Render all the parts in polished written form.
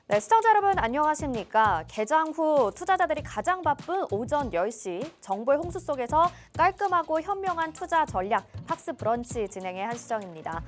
네, 시청자 여러분 안녕하십니까? 개장 후 투자자들이 가장 바쁜 오전 10시 정보의 홍수 속에서 깔끔하고 현명한 투자 전략 팍스 브런치 진행의 한시정입니다.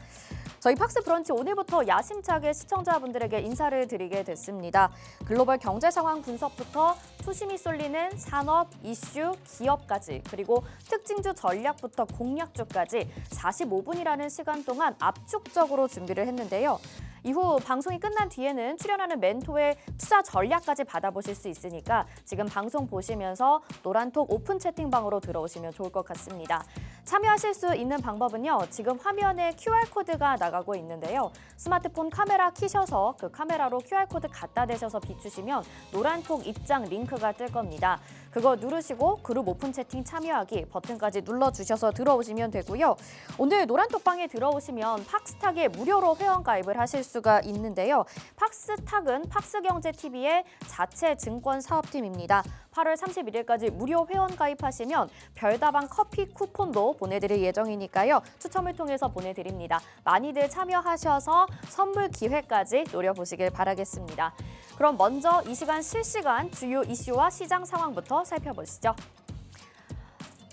저희 팍스 브런치 오늘부터 야심차게 시청자분들에게 인사를 드리게 됐습니다. 글로벌 경제 상황 분석부터 투심이 쏠리는 산업, 이슈, 기업까지 그리고 특징주 전략부터 공략주까지 45분이라는 시간 동안 압축적으로 준비를 했는데요. 이후 방송이 끝난 뒤에는 출연하는 멘토의 투자 전략까지 받아보실 수 있으니까 지금 방송 보시면서 노란톡 오픈 채팅방으로 들어오시면 좋을 것 같습니다. 참여하실 수 있는 방법은요. 지금 화면에 QR코드가 나가고 있는데요. 스마트폰 카메라 켜셔서 그 카메라로 QR코드 갖다 대셔서 비추시면 노란톡 입장 링크가 뜰 겁니다. 그거 누르시고 그룹 오픈 채팅 참여하기 버튼까지 눌러주셔서 들어오시면 되고요. 오늘 노란톡방에 들어오시면 팍스탁에 무료로 회원 가입을 하실 수가 있는데요. 팍스탁은 팍스경제TV의 자체 증권 사업팀입니다. 8월 31일까지 무료 회원 가입하시면 별다방 커피 쿠폰도 보내드릴 예정이니까요. 추첨을 통해서 보내드립니다. 많이들 참여하셔서 선물 기회까지 노려보시길 바라겠습니다. 그럼 먼저 이 시간 실시간 주요 이슈와 시장 상황부터 살펴보시죠.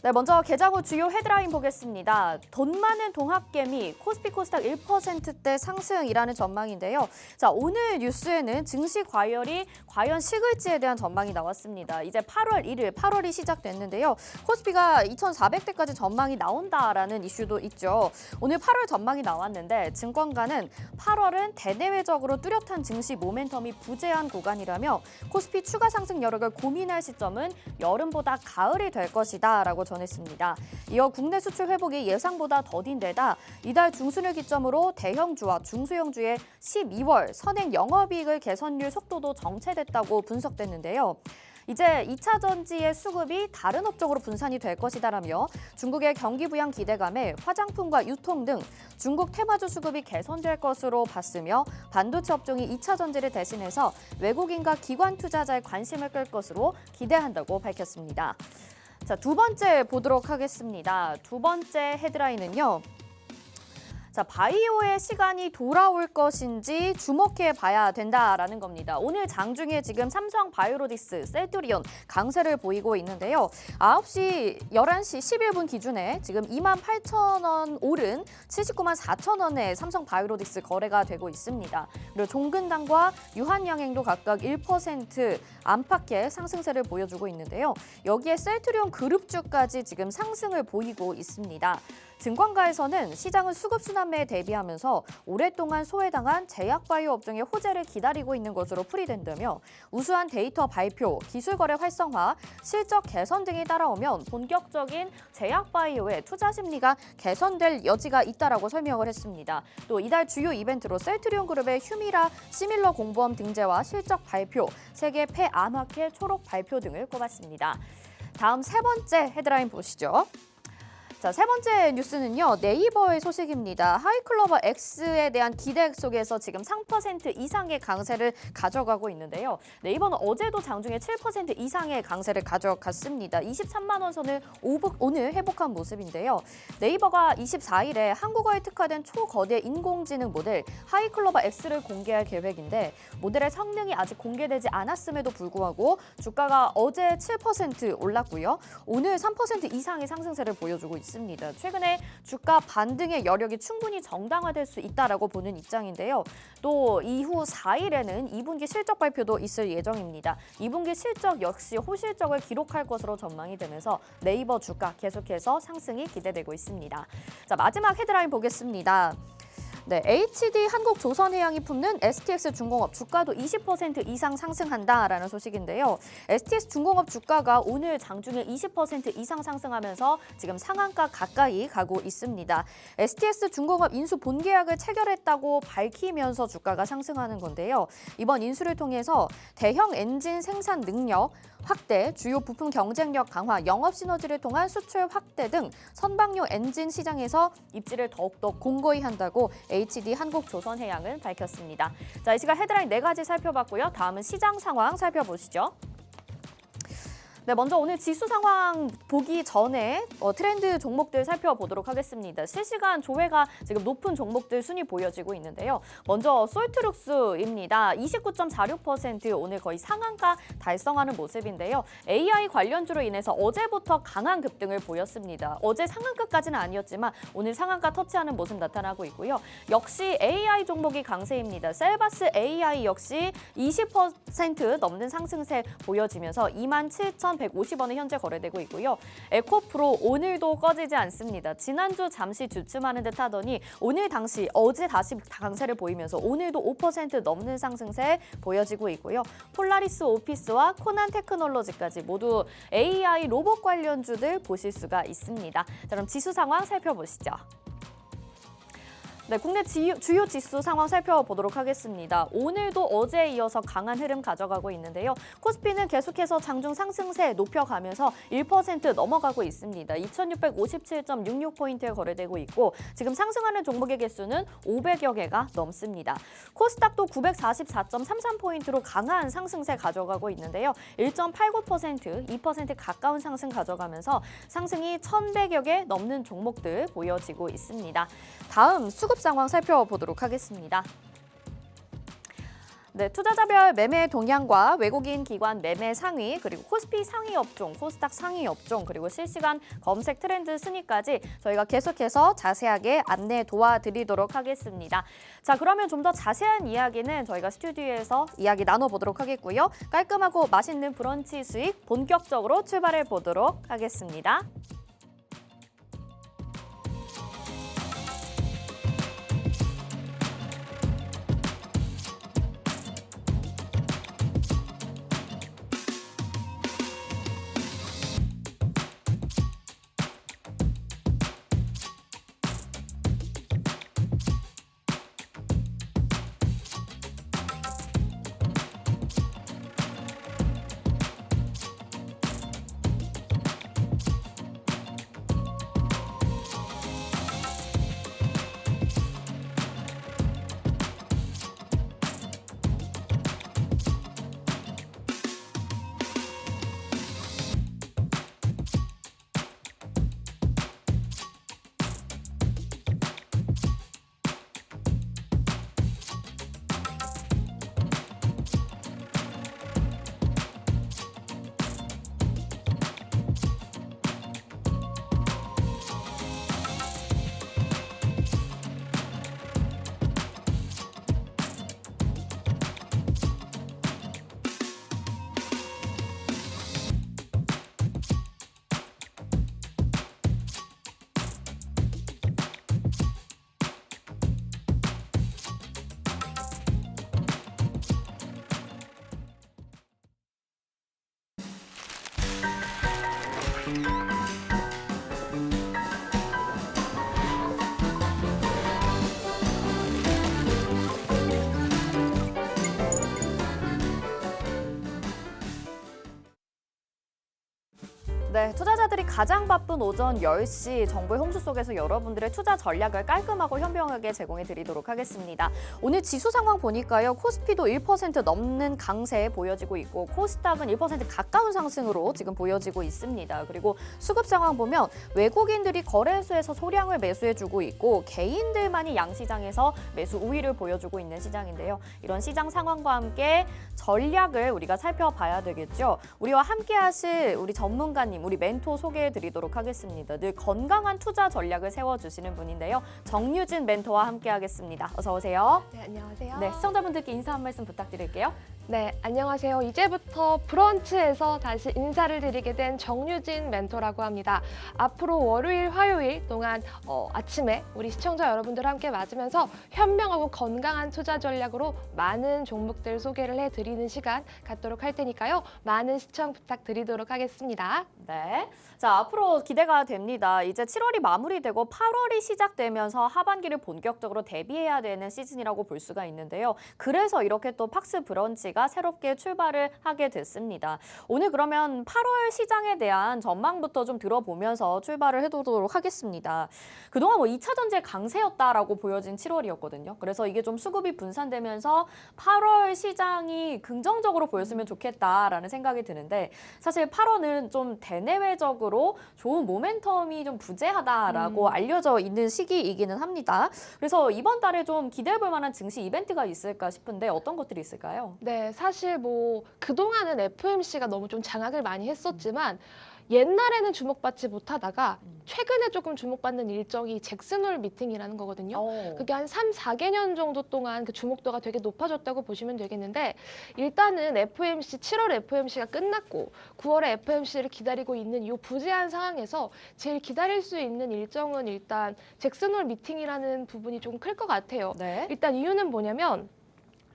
네, 먼저 개장 후 주요 헤드라인 보겠습니다. 돈 많은 동학개미 코스피 코스닥 1%대 상승이라는 전망인데요. 자, 오늘 뉴스에는 증시 과열이 과연 식을지에 대한 전망이 나왔습니다. 이제 8월 1일, 8월이 시작됐는데요. 코스피가 2,400대까지 전망이 나온다라는 이슈도 있죠. 오늘 8월 전망이 나왔는데 증권가는 8월은 대내외적으로 뚜렷한 증시 모멘텀이 부재한 구간이라며 코스피 추가 상승 여력을 고민할 시점은 여름보다 가을이 될 것이다라고 전했습니다. 이어 국내 수출 회복이 예상보다 더딘 데다 이달 중순을 기점으로 대형주와 중소형주의 12월 선행 영업이익을 개선율 속도도 정체됐다고 분석됐는데요. 이제 2차 전지의 수급이 다른 업종으로 분산이 될 것이다라며 중국의 경기 부양 기대감에 화장품과 유통 등 중국 테마주 수급이 개선될 것으로 봤으며 반도체 업종이 2차 전지를 대신해서 외국인과 기관 투자자의 관심을 끌 것으로 기대한다고 밝혔습니다. 자, 두 번째 보도록 하겠습니다. 두 번째 헤드라인은요. 자, 바이오의 시간이 돌아올 것인지 주목해 봐야 된다라는 겁니다. 오늘 장중에 지금 삼성 바이오로직스, 셀트리온 강세를 보이고 있는데요. 9시 11시 11분 기준에 지금 28,000원 오른 79만 4천원에 삼성 바이오로직스 거래가 되고 있습니다. 그리고 종근당과 유한양행도 각각 1% 안팎의 상승세를 보여주고 있는데요. 여기에 셀트리온 그룹주까지 지금 상승을 보이고 있습니다. 증권가에서는 시장은 수급 순환매에 대비하면서 오랫동안 소외당한 제약바이오 업종의 호재를 기다리고 있는 것으로 풀이된다며 우수한 데이터 발표, 기술 거래 활성화, 실적 개선 등이 따라오면 본격적인 제약바이오의 투자 심리가 개선될 여지가 있다라고 설명을 했습니다. 또 이달 주요 이벤트로 셀트리온 그룹의 휴미라 시밀러 공보험 등재와 실적 발표, 세계 폐암학회 초록 발표 등을 꼽았습니다. 다음 세 번째 헤드라인 보시죠. 자, 세 번째 뉴스는요. 네이버의 소식입니다. 하이클로버 X에 대한 기대 속에서 지금 3% 이상의 강세를 가져가고 있는데요. 네이버는 어제도 장중에 7% 이상의 강세를 가져갔습니다. 23만 원 선을 오늘 회복한 모습인데요. 네이버가 24일에 한국어에 특화된 초거대 인공지능 모델 하이클로버 X를 공개할 계획인데 모델의 성능이 아직 공개되지 않았음에도 불구하고 주가가 어제 7% 올랐고요. 오늘 3% 이상의 상승세를 보여주고 있습니다. 최근에 주가 반등의 여력이 충분히 정당화될 수 있다라고 보는 입장인데요. 또 이후 4일에는 2분기 실적 발표도 있을 예정입니다. 2분기 실적 역시 호실적을 기록할 것으로 전망이 되면서 네이버 주가 계속해서 상승이 기대되고 있습니다. 자, 마지막 헤드라인 보겠습니다. 네, HD 한국조선해양이 품는 STX 중공업 주가도 20% 이상 상승한다라는 소식인데요. STX 중공업 주가가 오늘 장중에 20% 이상 상승하면서 지금 상한가 가까이 가고 있습니다. STX 중공업 인수 본계약을 체결했다고 밝히면서 주가가 상승하는 건데요. 이번 인수를 통해서 대형 엔진 생산 능력 확대, 주요 부품 경쟁력 강화, 영업 시너지를 통한 수출 확대 등 선박용 엔진 시장에서 입지를 더욱더 공고히 한다고 HD 한국조선해양은 밝혔습니다. 자, 이 시간 헤드라인 4가지 살펴봤고요. 다음은 시장 상황 살펴보시죠. 네, 먼저 오늘 지수 상황 보기 전에 트렌드 종목들 살펴보도록 하겠습니다. 실시간 조회가 지금 높은 종목들 순위 보여지고 있는데요. 먼저 솔트룩스입니다. 29.46% 오늘 거의 상한가 달성하는 모습인데요. AI 관련주로 인해서 어제부터 강한 급등을 보였습니다. 어제 상한가까지는 아니었지만 오늘 상한가 터치하는 모습 나타나고 있고요. 역시 AI 종목이 강세입니다. 셀바스 AI 역시 20% 넘는 상승세 보여지면서 27,150원에 현재 거래되고 있고요. 에코프로 오늘도 꺼지지 않습니다. 지난주 잠시 주춤하는 듯 하더니 오늘 당시 어제 다시 강세를 보이면서 오늘도 5% 넘는 상승세 보여지고 있고요. 폴라리스 오피스와 코난 테크놀로지까지 모두 AI 로봇 관련주들 보실 수가 있습니다. 자, 그럼 지수 상황 살펴보시죠. 네, 국내 주요 지수 상황 살펴보도록 하겠습니다. 오늘도 어제에 이어서 강한 흐름 가져가고 있는데요. 코스피는 계속해서 장중 상승세 높여가면서 1% 넘어가고 있습니다. 2657.66포인트에 거래되고 있고 지금 상승하는 종목의 개수는 500여 개가 넘습니다. 코스닥도 944.33포인트로 강한 상승세 가져가고 있는데요. 1.89%, 2% 가까운 상승 가져가면서 상승이 1,100여 개 넘는 종목들 보여지고 있습니다. 다음 수급 상황 살펴보도록 하겠습니다. 네, 투자자별 매매 동향과 외국인 기관 매매 상위, 그리고 코스피 상위 업종, 코스닥 상위 업종, 그리고 실시간 검색 트렌드 순위까지 저희가 계속해서 자세하게 안내 도와드리도록 하겠습니다. 자, 그러면 좀 더 자세한 이야기는 저희가 스튜디오에서 이야기 나눠보도록 하겠고요. 깔끔하고 맛있는 브런치 수익 본격적으로 출발해 보도록 하겠습니다. 네, 투자자들이 가장 바쁜 오전 10시 정보의 홍수 속에서 여러분들의 투자 전략을 깔끔하고 현명하게 제공해 드리도록 하겠습니다. 오늘 지수 상황 보니까요. 코스피도 1% 넘는 강세 보여지고 있고 코스닥은 1% 가까운 상승으로 지금 보여지고 있습니다. 그리고 수급 상황 보면 외국인들이 거래소에서 소량을 매수해주고 있고 개인들만이 양시장에서 매수 우위를 보여주고 있는 시장인데요. 이런 시장 상황과 함께 전략을 우리가 살펴봐야 되겠죠. 우리와 함께 하실 우리 전문가님, 우리 멘토 소개해 드리도록 하겠습니다. 늘 건강한 투자 전략을 세워주시는 분인데요. 정유진 멘토와 함께 하겠습니다. 어서 오세요. 네, 안녕하세요. 네, 시청자분들께 인사 한 말씀 부탁드릴게요. 네, 안녕하세요. 이제부터 브런치에서 다시 인사를 드리게 된 정유진 멘토라고 합니다. 앞으로 월요일, 화요일 동안 아침에 우리 시청자 여러분들 함께 맞으면서 현명하고 건강한 투자 전략으로 많은 종목들 소개를 해드리는 시간 갖도록 할 테니까요. 많은 시청 부탁드리도록 하겠습니다. 네. 자, 앞으로 기대가 됩니다. 이제 7월이 마무리되고 8월이 시작되면서 하반기를 본격적으로 대비해야 되는 시즌이라고 볼 수가 있는데요. 그래서 이렇게 또 팍스 브런치가 새롭게 출발을 하게 됐습니다. 오늘 그러면 8월 시장에 대한 전망부터 좀 들어보면서 출발을 해보도록 하겠습니다. 그동안 뭐 2차 전지의 강세였다라고 보여진 7월이었거든요. 그래서 이게 좀 수급이 분산되면서 8월 시장이 긍정적으로 보였으면 좋겠다라는 생각이 드는데 사실 8월은 좀 대내외적으로 좋은 모멘텀이 좀 부재하다라고 알려져 있는 시기이기는 합니다. 그래서 이번 달에 좀 기대해 볼 만한 증시 이벤트가 있을까 싶은데 어떤 것들이 있을까요? 네, 사실 뭐 그동안은 FOMC가 너무 좀 장악을 많이 했었지만 옛날에는 주목받지 못하다가 최근에 조금 주목받는 일정이 잭슨홀 미팅이라는 거거든요. 그게 한 3, 4개년 정도 동안 그 주목도가 되게 높아졌다고 보시면 되겠는데 일단은 FOMC, 7월 FOMC가 끝났고 9월에 FOMC를 기다리고 있는 이 부재한 상황에서 제일 기다릴 수 있는 일정은 일단 잭슨홀 미팅이라는 부분이 좀 클 것 같아요. 네. 일단 이유는 뭐냐면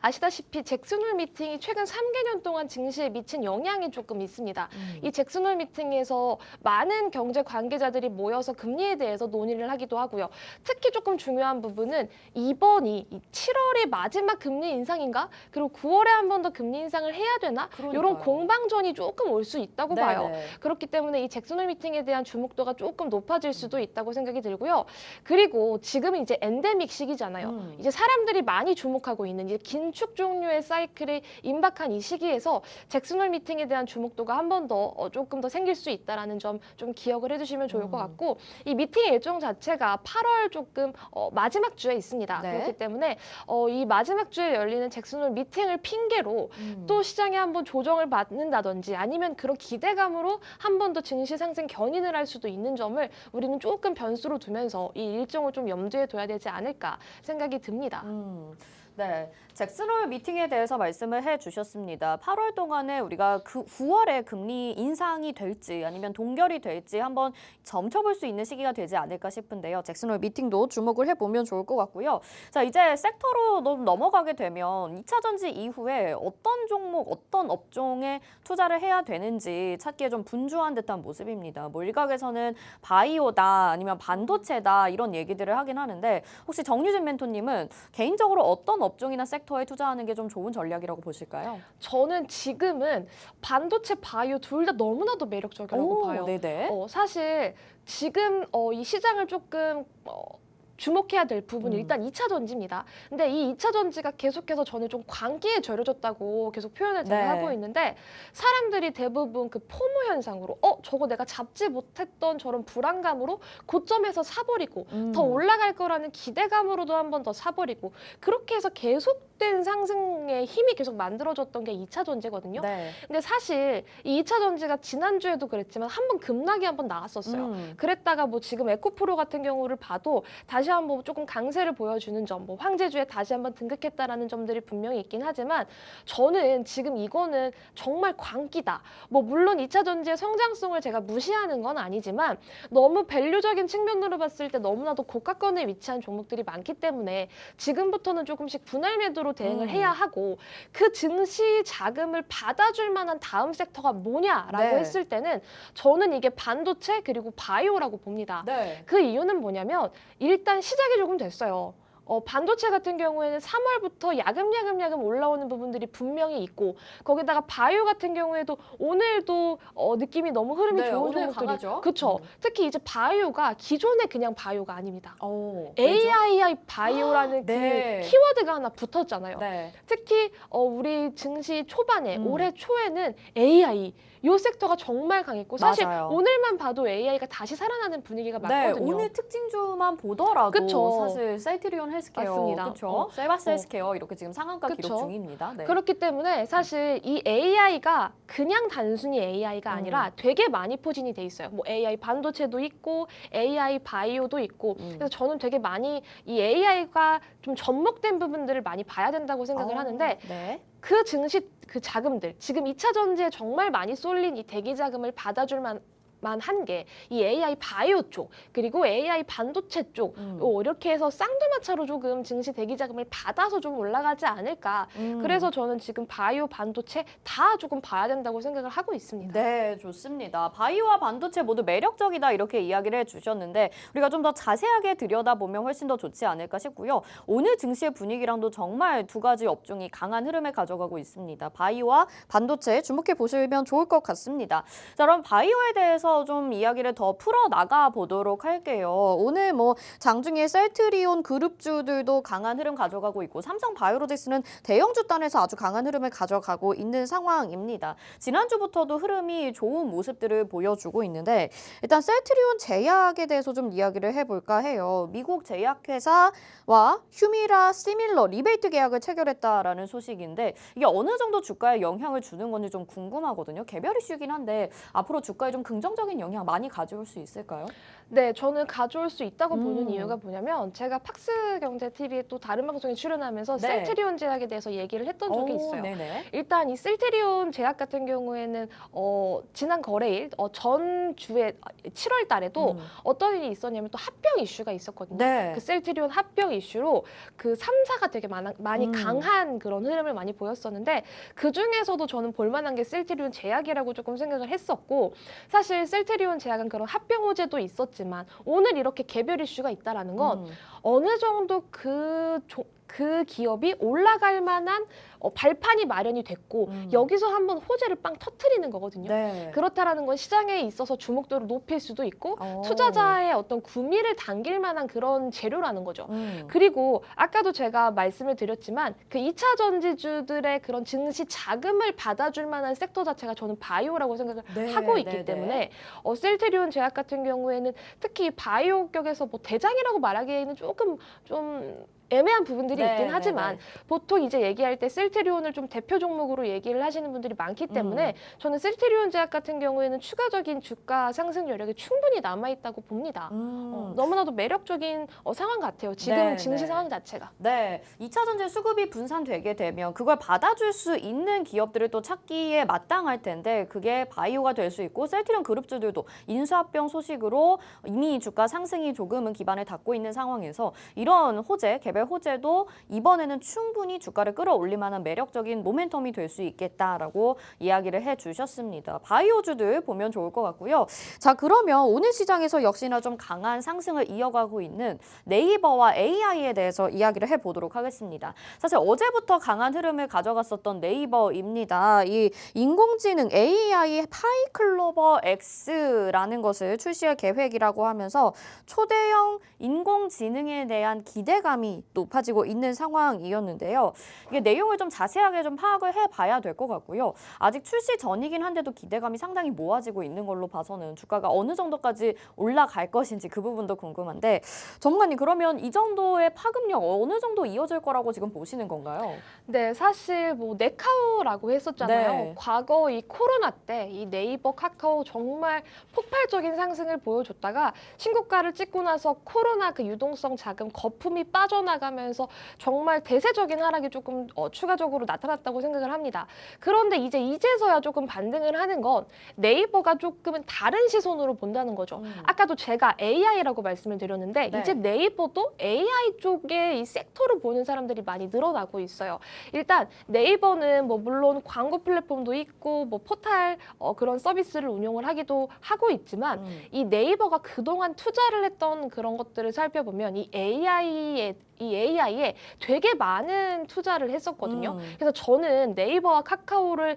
아시다시피 잭슨홀 미팅이 최근 3개년 동안 증시에 미친 영향이 조금 있습니다. 이 잭슨홀 미팅에서 많은 경제 관계자들이 모여서 금리에 대해서 논의를 하기도 하고요. 특히 조금 중요한 부분은 이번이 7월이 마지막 금리 인상인가? 그리고 9월에 한 번 더 금리 인상을 해야 되나? 그러니까요. 이런 공방전이 조금 올 수 있다고 네네. 봐요. 그렇기 때문에 이 잭슨홀 미팅에 대한 주목도가 조금 높아질 수도 있다고 생각이 들고요. 그리고 지금은 이제 엔데믹 시기잖아요. 이제 사람들이 많이 주목하고 있는 이제 긴축 종류의 사이클이 임박한 이 시기에서 잭슨홀 미팅에 대한 주목도가 한 번 더 조금 더 생길 수 있다라는 점 좀 기억을 해주시면 좋을 것 같고 이 미팅 일정 자체가 8월 조금 마지막 주에 있습니다. 네. 그렇기 때문에 이 마지막 주에 열리는 잭슨홀 미팅을 핑계로 또 시장에 한번 조정을 받는다든지 아니면 그런 기대감으로 한 번 더 증시 상승 견인을 할 수도 있는 점을 우리는 조금 변수로 두면서 이 일정을 좀 염두에 둬야 되지 않을까 생각이 듭니다. 네, 잭슨홀 미팅에 대해서 말씀을 해주셨습니다. 8월 동안에 우리가 그 9월에 금리 인상이 될지 아니면 동결이 될지 한번 점쳐볼 수 있는 시기가 되지 않을까 싶은데요. 잭슨홀 미팅도 주목을 해보면 좋을 것 같고요. 자, 이제 섹터로 넘어가게 되면 2차 전지 이후에 어떤 종목, 어떤 업종에 투자를 해야 되는지 찾기에 좀 분주한 듯한 모습입니다. 뭐 일각에서는 바이오다 아니면 반도체다 이런 얘기들을 하긴 하는데 혹시 정유진 멘토님은 개인적으로 어떤 업종이나 섹터에 투자하는 게 좀 좋은 전략이라고 보실까요? 저는 지금은 반도체, 바이오 둘 다 너무나도 매력적이라고 봐요. 네네. 사실 지금 이 시장을 조금 주목해야 될 부분이 일단 2차 전지입니다. 근데 이 2차 전지가 계속해서 저는 좀 광기에 절여졌다고 계속 표현을 제가 네. 하고 있는데 사람들이 대부분 그 포모 현상으로 저거 내가 잡지 못했던 저런 불안감으로 고점에서 사버리고 더 올라갈 거라는 기대감으로도 한 번 더 사버리고 그렇게 해서 계속된 상승의 힘이 계속 만들어졌던 게 2차 전지거든요. 네. 근데 사실 이 2차 전지가 지난주에도 그랬지만 한 번 급락이 한 번 나왔었어요. 그랬다가 뭐 지금 에코프로 같은 경우를 봐도 다시 한번 조금 강세를 보여주는 점, 뭐 황제주에 다시 한번 등극했다라는 점들이 분명히 있긴 하지만 저는 지금 이거는 정말 광기다. 뭐 물론 2차 전지의 성장성을 제가 무시하는 건 아니지만 너무 밸류적인 측면으로 봤을 때 너무나도 고가권에 위치한 종목들이 많기 때문에 지금부터는 조금씩 분할 매도로 대응을 해야 하고 그 증시 자금을 받아줄 만한 다음 섹터가 뭐냐라고 네. 했을 때는 저는 이게 반도체 그리고 바이오라고 봅니다. 네. 그 이유는 뭐냐면 일단 시작이 조금 됐어요. 반도체 같은 경우에는 3월부터 야금야금 올라오는 부분들이 분명히 있고 거기다가 바이오 같은 경우에도 오늘도 느낌이 너무 흐름이 네, 좋은 오늘 종목들이 강하죠. 그렇죠. 특히 이제 바이오가 기존의 그냥 바이오가 아닙니다. 왜죠? AI 바이오라는 네. 그 키워드가 하나 붙었잖아요. 네. 특히 우리 증시 초반에 올해 초에는 AI 이 섹터가 정말 강했고 사실 맞아요. 오늘만 봐도 AI가 다시 살아나는 분위기가 네, 맞거든요. 오늘 특징주만 보더라도 그쵸. 사실 셀트리온 헬스케어, 맞습니다. 그렇죠? 셀바스 헬스케어 이렇게 지금 상한가 그쵸. 기록 중입니다. 네. 그렇기 때문에 사실 이 AI가 그냥 단순히 AI가 아니라 되게 많이 포진이 돼 있어요. 뭐 AI 반도체도 있고 AI 바이오도 있고 그래서 저는 되게 많이 이 AI가 좀 접목된 부분들을 많이 봐야 된다고 생각을 하는데 네. 그 증시 그 자금들 지금 2차 전지에 정말 많이 쏠린 이 대기 자금을 받아줄 한 게 이 AI 바이오 쪽 그리고 AI 반도체 쪽 이렇게 해서 쌍두마차로 조금 증시 대기 자금을 받아서 좀 올라가지 않을까. 그래서 저는 지금 바이오 반도체 다 조금 봐야 된다고 생각을 하고 있습니다. 네, 좋습니다. 바이오와 반도체 모두 매력적이다 이렇게 이야기를 해주셨는데 우리가 좀 더 자세하게 들여다보면 훨씬 더 좋지 않을까 싶고요. 오늘 증시의 분위기랑도 정말 두 가지 업종이 강한 흐름을 가져가고 있습니다. 바이오와 반도체 주목해 보시면 좋을 것 같습니다. 자, 그럼 바이오에 대해서 좀 이야기를 더 풀어나가 보도록 할게요. 오늘 뭐 장중에 셀트리온 그룹주들도 강한 흐름 가져가고 있고 삼성바이오로직스는 대형주 단에서 아주 강한 흐름을 가져가고 있는 상황입니다. 지난주부터도 흐름이 좋은 모습들을 보여주고 있는데 일단 셀트리온 제약에 대해서 좀 이야기를 해볼까 해요. 미국 제약회사와 휴미라 시밀러 리베이트 계약을 체결했다라는 소식인데 이게 어느 정도 주가에 영향을 주는 건지 좀 궁금하거든요. 개별 이슈긴 한데 앞으로 주가에 좀 긍정적인 영향 많이 가져올 수 있을까요? 네, 저는 가져올 수 있다고 보는 이유가 뭐냐면 제가 팍스경제TV에 또 다른 방송에 출연하면서 네. 셀트리온 제약에 대해서 얘기를 했던 적이 있어요. 네네. 일단 이 셀트리온 제약 같은 경우에는 지난 거래일 전주에 7월 달에도 어떤 일이 있었냐면 또 합병 이슈가 있었거든요. 네. 그 셀트리온 합병 이슈로 그 3사가 되게 많이 강한 그런 흐름을 많이 보였었는데 그중에서도 저는 볼만한 게 셀트리온 제약이라고 조금 생각을 했었고 사실 셀트리온 제약은 그런 합병 호재도 있었지만 오늘 이렇게 개별 이슈가 있다라는 건 어느 정도 그 기업이 올라갈 만한 발판이 마련이 됐고 여기서 한번 호재를 빵 터트리는 거거든요. 네. 그렇다라는 건 시장에 있어서 주목도를 높일 수도 있고 투자자의 어떤 구미를 당길 만한 그런 재료라는 거죠. 그리고 아까도 제가 말씀을 드렸지만 그 2차 전지주들의 그런 증시 자금을 받아줄 만한 섹터 자체가 저는 바이오라고 생각을 하고 있기 때문에 셀트리온 제약 같은 경우에는 특히 바이오 격에서 뭐 대장이라고 말하기에는 조금 좀 애매한 부분들이 있긴 하지만 보통 이제 얘기할 때 셀트리온을 좀 대표 종목으로 얘기를 하시는 분들이 많기 때문에 저는 셀트리온 제약 같은 경우에는 추가적인 주가 상승 여력이 충분히 남아있다고 봅니다. 너무나도 매력적인 상황 같아요. 지금 증시 상황 자체가. 네, 2차 전지 수급이 분산되게 되면 그걸 받아줄 수 있는 기업들을 또 찾기에 마땅할 텐데 그게 바이오가 될 수 있고 셀트리온 그룹주들도 인수합병 소식으로 이미 주가 상승이 조금은 기반을 닫고 있는 상황에서 이런 호재, 개별 호재도 이번에는 충분히 주가를 끌어올릴 만한 매력적인 모멘텀이 될 수 있겠다라고 이야기를 해주셨습니다. 바이오주들 보면 좋을 것 같고요. 자, 그러면 오늘 시장에서 역시나 좀 강한 상승을 이어가고 있는 네이버와 AI에 대해서 이야기를 해보도록 하겠습니다. 사실 어제부터 강한 흐름을 가져갔었던 네이버입니다. 이 인공지능 AI 파이클로버 X라는 것을 출시할 계획이라고 하면서 초대형 인공지능에 대한 기대감이 높아지고 있는 상황이었는데요. 이게 내용을 좀 자세하게 좀 파악을 해봐야 될 것 같고요. 아직 출시 전이긴 한데도 기대감이 상당히 모아지고 있는 걸로 봐서는 주가가 어느 정도까지 올라갈 것인지 그 부분도 궁금한데 전문가님 그러면 이 정도의 파급력 어느 정도 이어질 거라고 지금 보시는 건가요? 네, 사실 뭐 네카오라고 했었잖아요. 네. 과거 이 코로나 때 이 네이버, 카카오 정말 폭발적인 상승을 보여줬다가 신고가를 찍고 나서 코로나 그 유동성 자금 거품이 빠져나가면서 정말 대세적인 하락이 조금 추가적으로 나타났다고 생각을 합니다. 그런데 이제서야 조금 반등을 하는 건 네이버가 조금은 다른 시선으로 본다는 거죠. 아까도 제가 AI라고 말씀을 드렸는데 네. 이제 네이버도 AI 쪽에 이 섹터로 보는 사람들이 많이 늘어나고 있어요. 일단 네이버는 뭐 물론 광고 플랫폼도 있고 뭐 포탈 그런 서비스를 운영을 하기도 하고 있지만 이 네이버가 그동안 투자를 했던 그런 것들을 살펴보면 이 AI에 되게 많은 투자를 했었거든요. 그래서 저는 네이버와 카카오를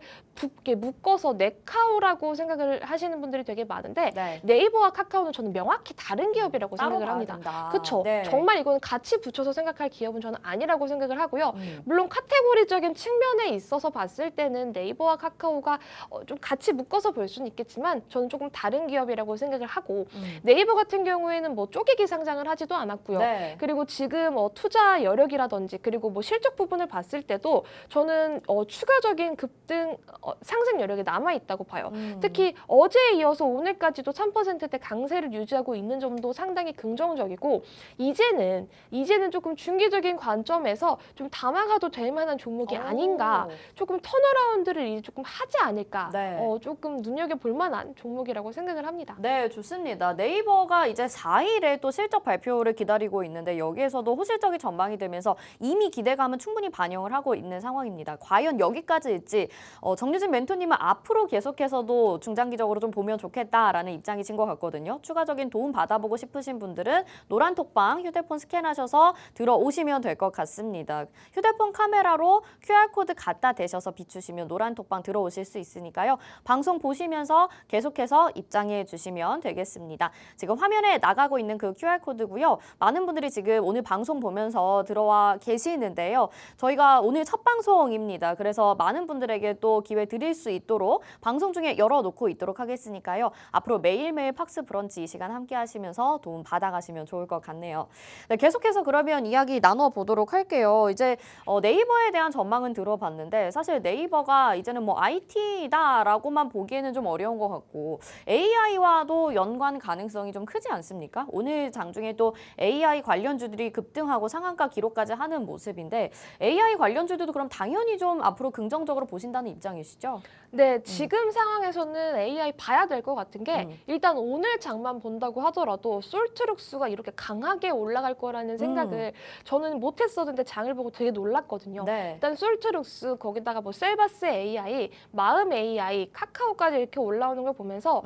묶어서 네카오라고 생각을 하시는 분들이 되게 많은데 네이버와 카카오는 저는 명확히 다른 기업이라고 생각을 합니다. 그렇죠. 네. 정말 이거는 같이 붙여서 생각할 기업은 저는 아니라고 생각을 하고요. 물론 카테고리적인 측면에 있어서 봤을 때는 네이버와 카카오가 좀 같이 묶어서 볼 수는 있겠지만 저는 조금 다른 기업이라고 생각을 하고 네이버 같은 경우에는 뭐 쪼개기 상장을 하지도 않았고요. 그리고 지금 투자 여력이라든지 그리고 뭐 실적 부분을 봤을 때도 저는 추가적인 급등 상승 여력이 남아 있다고 봐요. 특히 어제에 이어서 오늘까지도 3%대 강세를 유지하고 있는 점도 상당히 긍정적이고 이제는 조금 중기적인 관점에서 좀 담아가도 될 만한 종목이 아닌가, 조금 턴어라운드를 이제 조금 하지 않을까, 네. 조금 눈여겨볼 만한 종목이라고 생각을 합니다. 네, 좋습니다. 네이버가 이제 4일에 또 실적 발표를 기다리고 있는데 여기에서도 호실적인 전망이 되면서 이미 기대감은 충분히 반영을 하고 있는 상황입니다. 과연 여기까지일지 정유진 멘토님은 앞으로 계속해서도 중장기적으로 좀 보면 좋겠다라는 입장이신 것 같거든요. 추가적인 도움 받아보고 싶으신 분들은 노란 톡방 휴대폰 스캔하셔서 들어오시면 될 것 같습니다. 휴대폰 카메라로 QR코드 갖다 대셔서 비추시면 노란 톡방 들어오실 수 있으니까요. 방송 보시면서 계속해서 입장해 주시면 되겠습니다. 지금 화면에 나가고 있는 그 QR코드고요. 많은 분들이 지금 오늘 방송 보면서 들어와 계시는데요. 저희가 오늘 첫 방송입니다. 그래서 많은 분들에게 또 기회 드릴 수 있도록 방송 중에 열어놓고 있도록 하겠으니까요. 앞으로 매일매일 팍스 브런치 이 시간 함께 하시면서 도움 받아가시면 좋을 것 같네요. 네, 계속해서 그러면 이야기 나눠보도록 할게요. 이제 네이버에 대한 전망은 들어봤는데 사실 네이버가 이제는 뭐 IT다라고만 보기에는 좀 어려운 것 같고 AI와도 연관 가능성이 좀 크지 않습니까? 오늘 장중에 또 AI 관련주들이 급등하고 상한가 기록까지 하는 모습인데 AI 관련주들도 그럼 당연히 좀 앞으로 긍정적으로 보신다는 입장이시죠? 네, 지금 상황에서는 AI 봐야 될 것 같은 게 일단 오늘 장만 본다고 하더라도 솔트룩스가 이렇게 강하게 올라갈 거라는 생각을 저는 못했었는데 장을 보고 되게 놀랐거든요. 네. 일단 솔트룩스 거기다가 뭐 셀바스 AI, 마음 AI, 카카오까지 이렇게 올라오는 걸 보면서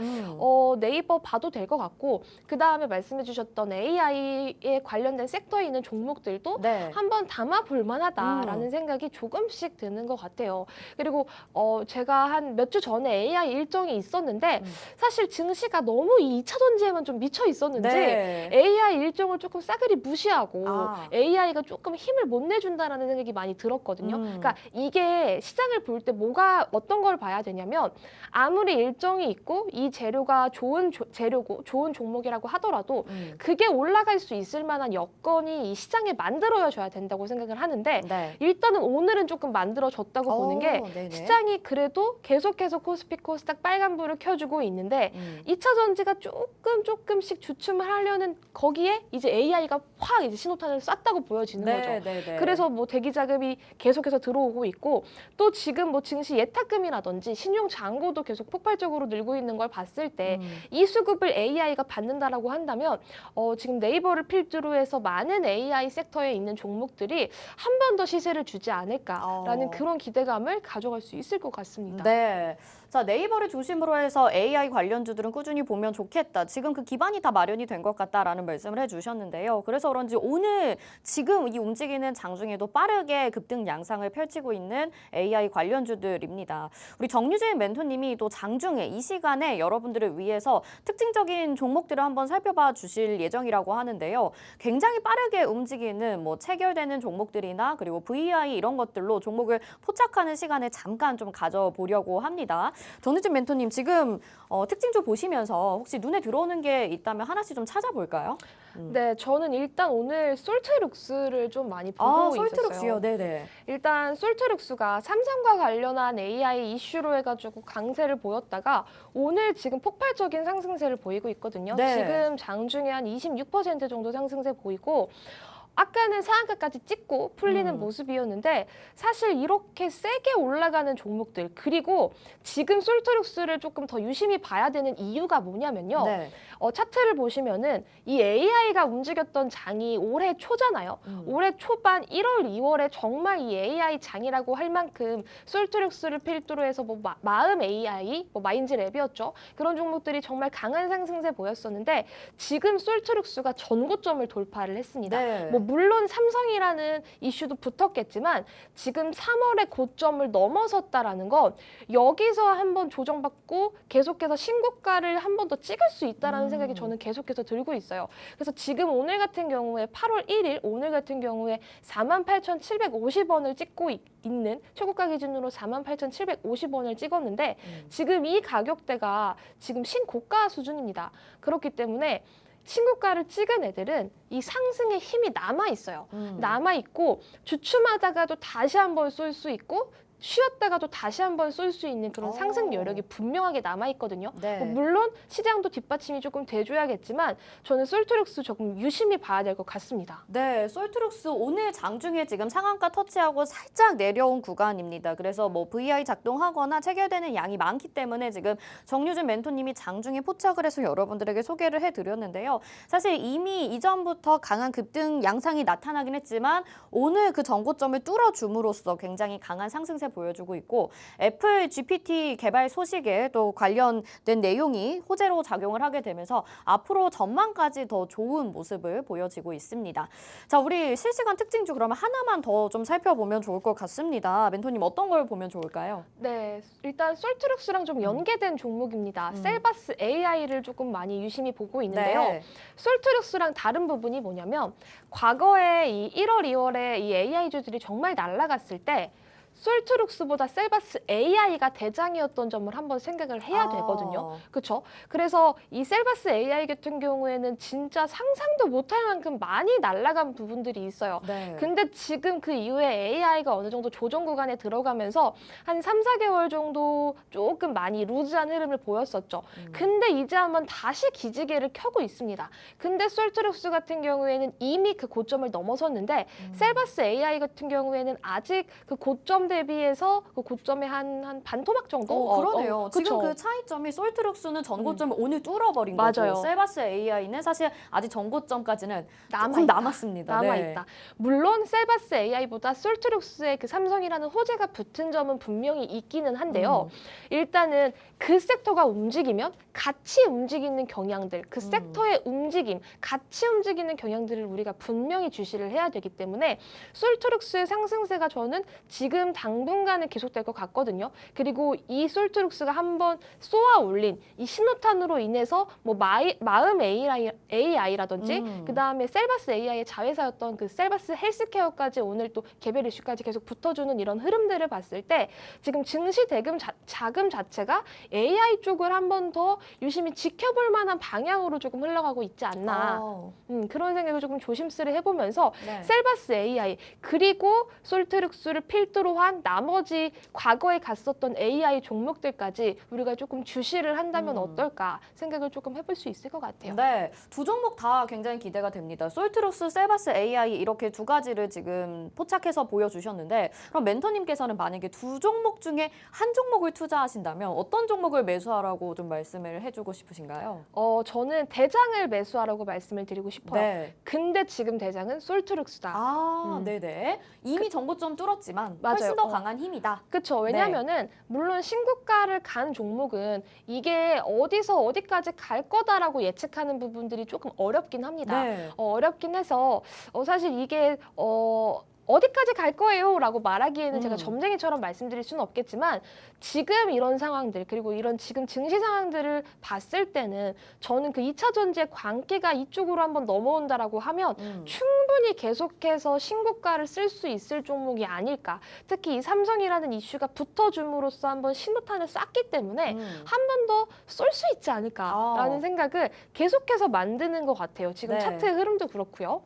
네이버 봐도 될 것 같고 그 다음에 말씀해주셨던 AI에 관련된 섹터에 있는 종목들도 네. 한번 담아볼 만하다라는 생각이 조금씩 드는 것 같아요. 그리고 제가 한 몇 주 전에 AI 일정이 있었는데 사실 증시가 너무 이 2차 전지에만 좀 미쳐 있었는지 네. AI 일정을 조금 싸그리 무시하고 아. AI가 조금 힘을 못 내준다라는 생각이 많이 들었거든요. 그러니까 이게 시장을 볼 때 어떤 걸 봐야 되냐면 아무리 일정이 있고 이 재료가 좋은 재료고 좋은 종목이라고 하더라도 그게 올라갈 수 있을 만한 여건이 이 시장에 만들어줘야 된다고 생각을 하는데 네. 일단은 오늘은 조금 만들어졌다고 보는 게 네네. 시장이 그래도 계속해서 코스피 코스닥 빨간불을 켜주고 있는데 2차 전지가 조금씩 주춤을 하려는 거기에 이제 AI가 확 이제 신호탄을 쐈다고 보여지는 거죠. 네네. 그래서 뭐 대기 자금이 계속해서 들어오고 있고 또 지금 뭐 증시 예탁금이라든지 신용 잔고도 계속 폭발적으로 늘고 있는 걸 봤을 때 이 수급을 AI가 받는다라고 한다면 지금 네이버를 필두로 해서 많은 AI 섹터에 있는 종목들이 한 번 더 시세를 주지 않을까라는 그런 기대감을 가져갈 수 있을 것 같습니다. 네. 자, 네이버를 중심으로 해서 AI 관련주들은 꾸준히 보면 좋겠다. 지금 그 기반이 다 마련이 된 것 같다라는 말씀을 해주셨는데요. 그래서 그런지 오늘 지금 이 움직이는 장중에도 빠르게 급등 양상을 펼치고 있는 AI 관련주들입니다. 우리 정유진 멘토님이 또 장중에 이 시간에 여러분들을 위해서 특징적인 종목들을 한번 살펴봐 주실 예정이라고 하는데요. 굉장히 빠르게 움직이는 뭐 체결되는 종목들이나 그리고 VI 이런 것들로 종목을 포착하는 시간을 잠깐 좀 가져보려고 합니다. 정유진 멘토님 지금 특징주 보시면서 혹시 눈에 들어오는 게 있다면 하나씩 좀 찾아볼까요? 네, 저는 일단 오늘 솔트룩스를 좀 많이 보고 있었어요. 솔트룩스요. 네네. 일단 솔트룩스가 삼성과 관련한 AI 이슈로 해가지고 강세를 보였다가 오늘 지금 폭발적인 상승세를 보이고 있거든요. 네. 지금 장중에 한 26% 정도 상승세 보이고 아까는 상한가까지 찍고 풀리는 모습이었는데 사실 이렇게 세게 올라가는 종목들 그리고 지금 솔트룩스를 조금 더 유심히 봐야 되는 이유가 뭐냐면요. 네. 차트를 보시면은 이 AI가 움직였던 장이 올해 초잖아요. 올해 초반 1월, 2월에 정말 이 AI 장이라고 할 만큼 솔트룩스를 필두로 해서 뭐 마음 AI, 뭐 마인즈랩이었죠. 그런 종목들이 정말 강한 상승세 보였었는데 지금 솔트룩스가 전고점을 돌파를 했습니다. 네. 뭐 물론 삼성이라는 이슈도 붙었겠지만 지금 3월의 고점을 넘어섰다라는 건 여기서 한번 조정받고 계속해서 신고가를 한 번 더 찍을 수 있다라는 생각이 저는 계속해서 들고 있어요. 그래서 지금 오늘 같은 경우에 8월 1일 오늘 같은 경우에 48,750원을 찍고 있는 최고가 기준으로 48,750원을 찍었는데 지금 이 가격대가 지금 신고가 수준입니다. 그렇기 때문에 신고가를 찍은 애들은 이 상승의 힘이 남아 있어요. 남아 있고 주춤하다가도 다시 한번 쏠 수 있고 쉬었다가도 다시 한번 쏠 수 있는 그런 상승 여력이 분명하게 남아 있거든요. 네. 물론 시장도 뒷받침이 조금 돼줘야겠지만 저는 솔트룩스 조금 유심히 봐야 될 것 같습니다. 네, 솔트룩스 오늘 장중에 지금 상한가 터치하고 살짝 내려온 구간입니다. 그래서 뭐 VI 작동하거나 체결되는 양이 많기 때문에 지금 정유진 멘토님이 장중에 포착을 해서 여러분들에게 소개를 해드렸는데요. 사실 이미 이전부터 강한 급등 양상이 나타나긴 했지만 오늘 그 전고점을 뚫어줌으로써 굉장히 강한 상승세 보여주고 있고 애플 GPT 개발 소식에 또 관련된 내용이 호재로 작용을 하게 되면서 앞으로 전망까지 더 좋은 모습을 보여지고 있습니다. 자, 우리 실시간 특징주 그러면 하나만 더 좀 살펴보면 좋을 것 같습니다. 멘토님 어떤 걸 보면 좋을까요? 네, 일단 솔트룩스랑 좀 연계된 종목입니다. 셀바스 AI를 조금 많이 유심히 보고 있는데요. 네. 솔트룩스랑 다른 부분이 뭐냐면 과거에 이 1월, 2월에 이 AI주들이 정말 날아갔을 때 솔트룩스보다 셀바스 AI가 대장이었던 점을 한번 생각을 해야 되거든요. 그렇죠? 그래서 이 셀바스 AI 같은 경우에는 진짜 상상도 못할 만큼 많이 날아간 부분들이 있어요. 네. 근데 지금 그 이후에 AI가 어느 정도 조정 구간에 들어가면서 한 3, 4개월 정도 조금 많이 루즈한 흐름을 보였었죠. 근데 이제 한번 다시 기지개를 켜고 있습니다. 근데 솔트룩스 같은 경우에는 이미 그 고점을 넘어섰는데 셀바스 AI 같은 경우에는 아직 그 고점 대비해서 그 고점의 한 반토막 정도? 그러네요. 지금 그쵸? 그 차이점이 솔트룩스는 전고점을 오늘 뚫어버린 맞아요. 거고 셀바스 AI는 사실 아직 전고점까지는 조금 남아있다. 남았습니다. 남아있다. 네. 물론 셀바스 AI보다 솔트룩스의 그 삼성이라는 호재가 붙은 점은 분명히 있기는 한데요. 일단은 그 섹터가 움직이면 같이 움직이는 경향들, 그 섹터의 움직임, 같이 움직이는 경향들을 우리가 분명히 주시를 해야 되기 때문에 솔트룩스의 상승세가 저는 지금 당분간은 계속될 것 같거든요. 그리고 이 솔트룩스가 한번 쏘아 올린 이 신호탄으로 인해서 뭐 마음 AI라든지 그다음에 셀바스 AI의 자회사였던 그 셀바스 헬스케어까지 오늘 또 개별 이슈까지 계속 붙어주는 이런 흐름들을 봤을 때 지금 증시 대금 자금 자체가 AI 쪽을 한번 더 유심히 지켜볼 만한 방향으로 조금 흘러가고 있지 않나. 그런 생각을 조금 조심스레 해보면서 네. 셀바스 AI 그리고 솔트룩스를 필두로 한 나머지 과거에 갔었던 AI 종목들까지 우리가 조금 주시를 한다면 어떨까 생각을 조금 해볼 수 있을 것 같아요. 네, 두 종목 다 굉장히 기대가 됩니다. 솔트룩스, 셀바스 AI 이렇게 두 가지를 지금 포착해서 보여주셨는데 그럼 멘토님께서는 만약에 두 종목 중에 한 종목을 투자하신다면 어떤 종목을 매수하라고 좀 말씀을 해주고 싶으신가요? 저는 대장을 매수하라고 말씀을 드리고 싶어요. 네. 근데 지금 대장은 솔트룩스다. 네네. 이미 전고점 뚫었지만 맞아요. 훨씬 더 강한 힘이다. 그렇죠. 왜냐하면은 물론 신고가를 간 종목은 이게 어디서 어디까지 갈 거다라고 예측하는 부분들이 조금 어렵긴 합니다. 네. 어렵긴 해서 사실 이게 어디까지 갈 거예요? 라고 말하기에는 제가 점쟁이처럼 말씀드릴 수는 없겠지만 지금 이런 상황들 그리고 이런 지금 증시 상황들을 봤을 때는 저는 그 2차 전지의 광기가 이쪽으로 한번 넘어온다라고 하면 충분히 계속해서 신고가를 쓸 수 있을 종목이 아닐까. 특히 이 삼성이라는 이슈가 붙어줌으로써 한번 신호탄을 쐈기 때문에 한 번 더 쏠 수 있지 않을까라는 생각을 계속해서 만드는 것 같아요. 지금 네. 차트의 흐름도 그렇고요.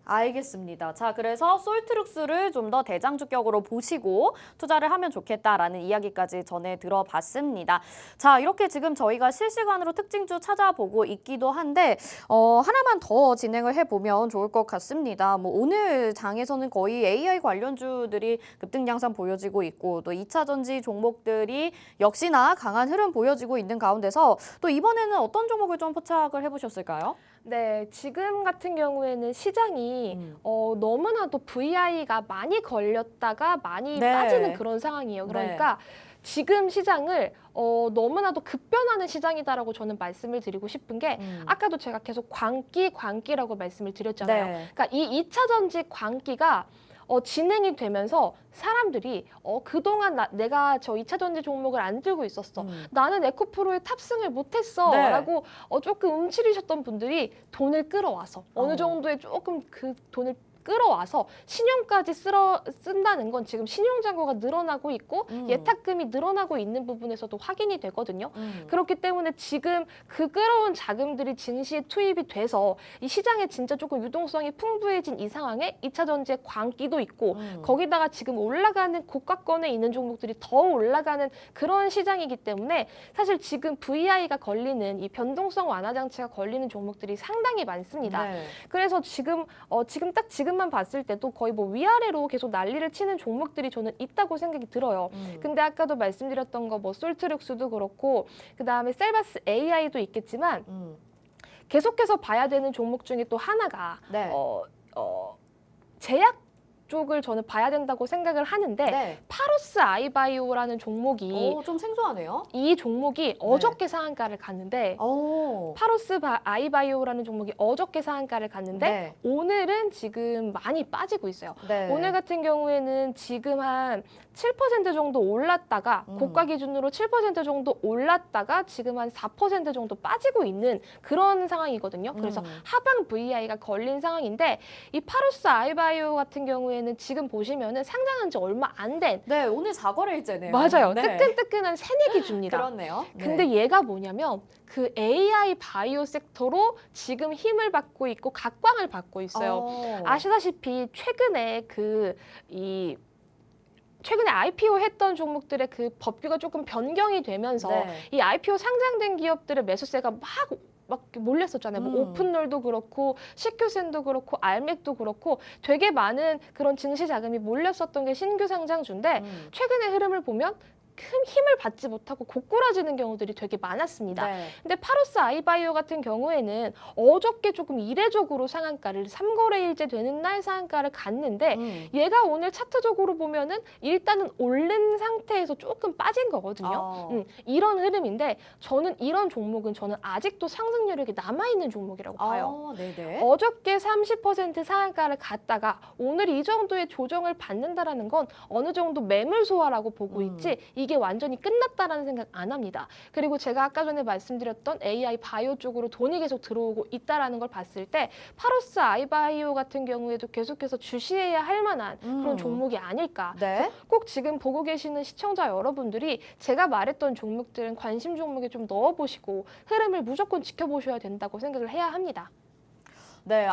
알겠습니다. 자, 그래서 솔트룩스를 좀 더 대장주격으로 보시고 투자를 하면 좋겠다라는 이야기까지 전해 들어봤습니다. 자, 이렇게 지금 저희가 실시간으로 특징주 찾아보고 있기도 한데 하나만 더 진행을 해보면 좋을 것 같습니다. 뭐 오늘 장에서는 거의 AI 관련주들이 급등 양상 보여지고 있고 또 2차 전지 종목들이 역시나 강한 흐름 보여지고 있는 가운데서 또 이번에는 어떤 종목을 좀 포착을 해보셨을까요? 네, 지금 같은 경우에는 시장이 너무나도 VI가 많이 걸렸다가 많이 네. 빠지는 그런 상황이에요. 그러니까 지금 시장을 너무나도 급변하는 시장이다라고 저는 말씀을 드리고 싶은 게 아까도 제가 계속 광기라고 말씀을 드렸잖아요. 네. 그러니까 이 2차 전지 광기가 진행이 되면서 사람들이 그동안 내가 저 2차 전지 종목을 안 들고 있었어. 나는 에코프로에 탑승을 못했어. 네. 라고 조금 움츠리셨던 분들이 돈을 끌어와서 어느 정도의 조금 그 돈을 끌어와서 신용까지 쓴다는 건 지금 신용잔고가 늘어나고 있고 예탁금이 늘어나고 있는 부분에서도 확인이 되거든요. 그렇기 때문에 지금 그 끌어온 자금들이 증시에 투입이 돼서 이 시장에 진짜 조금 유동성이 풍부해진 이 상황에 2차 전지의 광기도 있고 거기다가 지금 올라가는 고가권에 있는 종목들이 더 올라가는 그런 시장이기 때문에 사실 지금 VI가 걸리는 이 변동성 완화 장치가 걸리는 종목들이 상당히 많습니다. 네. 그래서 지금만 봤을 때도 거의 뭐 위아래로 계속 난리를 치는 종목들이 저는 있다고 생각이 들어요. 근데 아까도 말씀드렸던 거 뭐 솔트룩스도 그렇고 그다음에 셀바스 AI도 있겠지만 계속해서 봐야 되는 종목 중에 또 하나가 네. 제약 쪽을 저는 봐야 된다고 생각을 하는데 네. 파로스 아이바이오라는 종목이 좀 생소하네요. 이 종목이 어저께 상한가를 갔는데 파로스 아이바이오라는 종목이 어저께 상한가를 갔는데 네. 오늘은 지금 많이 빠지고 있어요. 네. 오늘 같은 경우에는 지금 한 7% 정도 올랐다가 고가 기준으로 7% 정도 올랐다가 지금 한 4% 정도 빠지고 있는 그런 상황이거든요. 그래서 하방 VI가 걸린 상황인데 이 파로스 아이바이오 같은 경우에는 지금 보시면은 상장한 지 얼마 안 된 네, 오늘 4거래일째네요. 맞아요. 네. 뜨끈뜨끈한 새내기 줍니다. 그렇네요. 근데 얘가 뭐냐면 그 AI 바이오 섹터로 지금 힘을 받고 있고 각광을 받고 있어요. 아시다시피 최근에 최근에 IPO 했던 종목들의 그 법규가 조금 변경이 되면서 이 IPO 상장된 기업들의 매수세가 막 몰렸었잖아요. 뭐 오픈롤도 그렇고 시큐센도 그렇고 알맥도 그렇고 되게 많은 그런 증시 자금이 몰렸었던 게 신규 상장주인데 최근의 흐름을 보면 큰 힘을 받지 못하고 고꾸라지는 경우들이 되게 많았습니다. 근데 파로스 아이바이오 같은 경우에는 어저께 조금 이례적으로 상한가를 3거래일째 되는 날 상한가를 갔는데 얘가 오늘 차트적으로 보면은 일단은 오른 상태에서 조금 빠진 거거든요. 이런 흐름인데 저는 이런 종목은 아직도 상승 여력이 남아있는 종목이라고 봐요. 어저께 30% 상한가를 갔다가 오늘 이 정도의 조정을 받는다라는 건 어느 정도 매물 소화라고 보고 있지 이게 완전히 끝났다라는 생각 안 합니다. 그리고 제가 아까 전에 말씀드렸던 AI 바이오 쪽으로 돈이 계속 들어오고 있다라는 걸 봤을 때 파로스 아이바이오 같은 경우에도 계속해서 주시해야 할 만한 그런 종목이 아닐까. 꼭 지금 보고 계시는 시청자 여러분들이 제가 말했던 종목들은 관심 종목에 좀 넣어보시고 흐름을 무조건 지켜보셔야 된다고 생각을 해야 합니다. 네,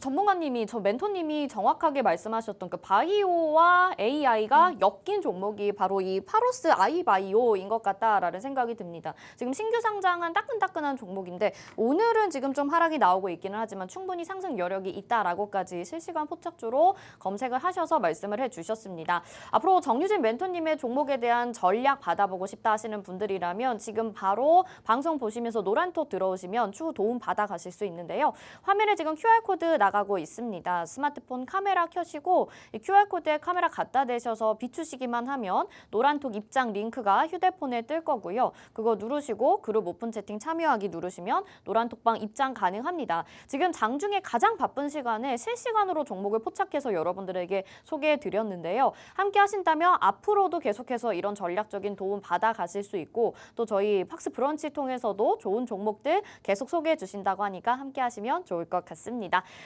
전문가님이, 멘토님이 정확하게 말씀하셨던 그 바이오와 AI가 엮인 종목이 바로 이 파로스 아이바이오인 것 같다라는 생각이 듭니다. 지금 신규 상장한 따끈따끈한 종목인데 오늘은 지금 좀 하락이 나오고 있기는 하지만 충분히 상승 여력이 있다라고까지 실시간 포착주로 검색을 하셔서 말씀을 해주셨습니다. 앞으로 정유진 멘토님의 종목에 대한 전략 받아보고 싶다 하시는 분들이라면 지금 바로 방송 보시면서 노란톡 들어오시면 추후 도움 받아가실 수 있는데요. 화면에 지금 QR코드 나가고 있습니다. 스마트폰 카메라 켜시고 이 QR코드에 카메라 갖다 대셔서 비추시기만 하면 노란톡 입장 링크가 휴대폰에 뜰 거고요. 그거 누르시고 그룹 오픈 채팅 참여하기 누르시면 노란톡방 입장 가능합니다. 지금 장중에 가장 바쁜 시간에 실시간으로 종목을 포착해서 여러분들에게 소개해드렸는데요. 함께 하신다면 앞으로도 계속해서 이런 전략적인 도움 받아가실 수 있고 또 저희 팍스 브런치 통해서도 좋은 종목들 계속 소개해 주신다고 하니까 함께 하시면 좋을 것 같습니다.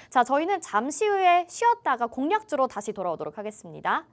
자, 저희는 잠시 후에 쉬었다가 공략주로 다시 돌아오도록 하겠습니다.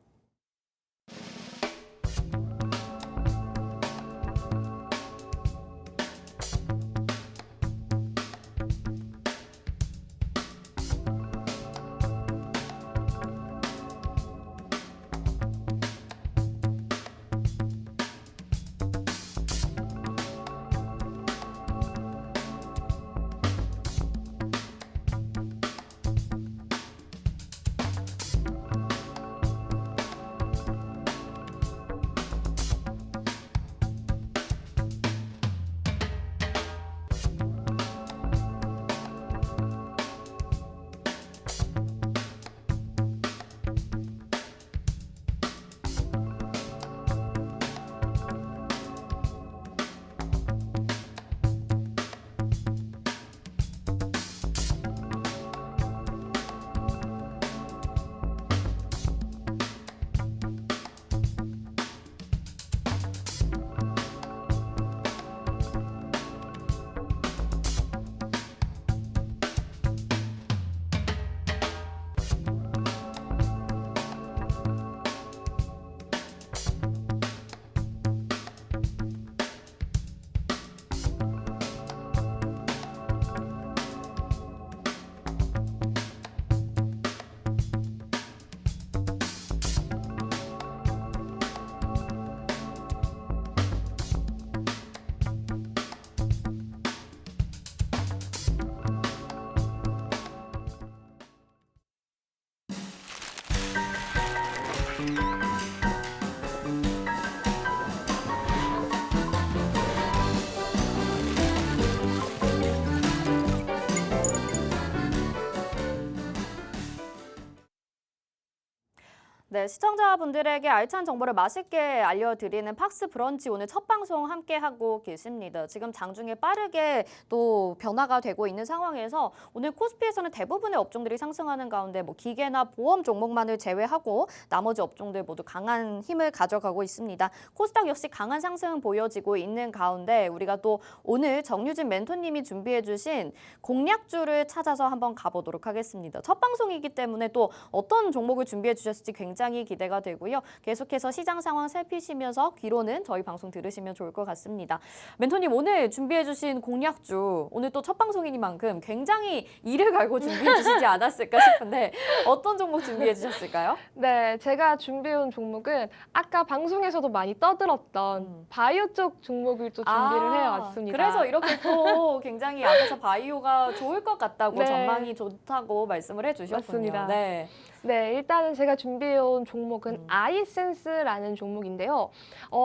네, 시청자분들에게 알찬 정보를 맛있게 알려드리는 팍스 브런치 오늘 첫 방송 함께하고 계십니다. 지금 장중에 빠르게 또 변화가 되고 있는 상황에서 오늘 코스피에서는 대부분의 업종들이 상승하는 가운데 뭐 기계나 보험 종목만을 제외하고 나머지 업종들 모두 강한 힘을 가져가고 있습니다. 코스닥 역시 강한 상승 보여지고 있는 가운데 우리가 또 오늘 정유진 멘토님이 준비해주신 공략주를 찾아서 한번 가보도록 하겠습니다. 첫 방송이기 때문에 또 어떤 종목을 준비해 주셨을지 굉장히 기대가 되고요. 계속해서 시장 상황 살피시면서 귀로는 저희 방송 들으시면 좋을 것 같습니다. 멘토님 오늘 준비해 주신 공략주 오늘 또 첫 방송이니만큼 굉장히 이를 갈고 준비해 주시지 않았을까 싶은데 어떤 종목 준비해 주셨을까요? 네, 제가 준비해온 종목은 아까 방송에서도 많이 떠들었던 바이오 쪽 종목을 또 준비를 해왔습니다. 그래서 이렇게 또 굉장히 앞에서 바이오가 좋을 것 같다고 네. 전망이 좋다고 말씀을 해주셨군요. 맞습니다. 네. 네, 일단은 제가 준비해온 종목은 아이센스라는 종목인데요.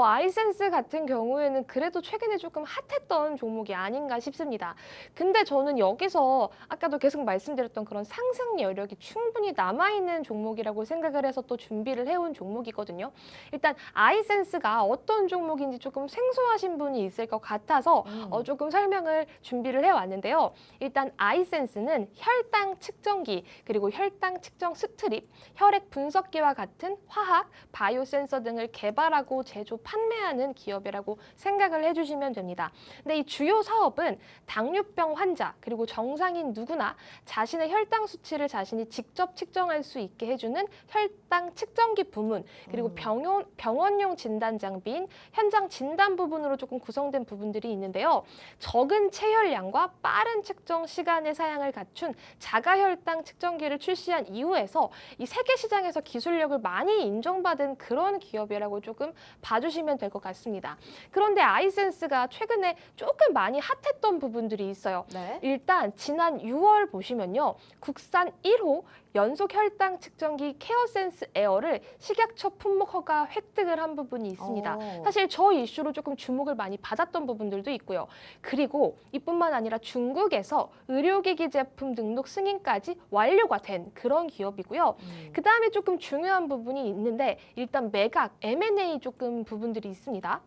아이센스 같은 경우에는 그래도 최근에 조금 핫했던 종목이 아닌가 싶습니다. 근데 저는 여기서 아까도 계속 말씀드렸던 그런 상승 여력이 충분히 남아있는 종목이라고 생각을 해서 또 준비를 해온 종목이거든요. 일단 아이센스가 어떤 종목인지 조금 생소하신 분이 있을 것 같아서 조금 설명을 준비를 해왔는데요. 일단 아이센스는 혈당 측정기 그리고 혈당 측정 스트립, 혈액 분석기와 같은 화학, 바이오 센서 등을 개발하고 제조, 판매하는 기업이라고 생각을 해주시면 됩니다. 근데 이 주요 사업은 당뇨병 환자 그리고 정상인 누구나 자신의 혈당 수치를 자신이 직접 측정할 수 있게 해주는 혈당 측정기 부문 그리고 병원용 진단 장비인 현장 진단 부분으로 조금 구성된 부분들이 있는데요. 적은 체혈량과 빠른 측정 시간의 사양을 갖춘 자가혈당 측정기를 출시한 이후에서 이 세계 시장에서 기술력을 많이 인정받은 그런 기업이라고 조금 봐주시면 될 것 같습니다. 그런데 아이센스가 최근에 조금 많이 핫했던 부분들이 있어요. 네. 일단 지난 6월 보시면요. 국산 1호 연속 혈당 측정기 케어센스 에어를 식약처 품목 허가 획득을 한 부분이 있습니다. 사실 저 이슈로 조금 주목을 많이 받았던 부분들도 있고요. 그리고 이뿐만 아니라 중국에서 의료기기 제품 등록 승인까지 완료가 된 그런 기업이고요. 그 다음에 조금 중요한 부분이 있는데 일단 매각, M&A 조금 부분들이 있습니다.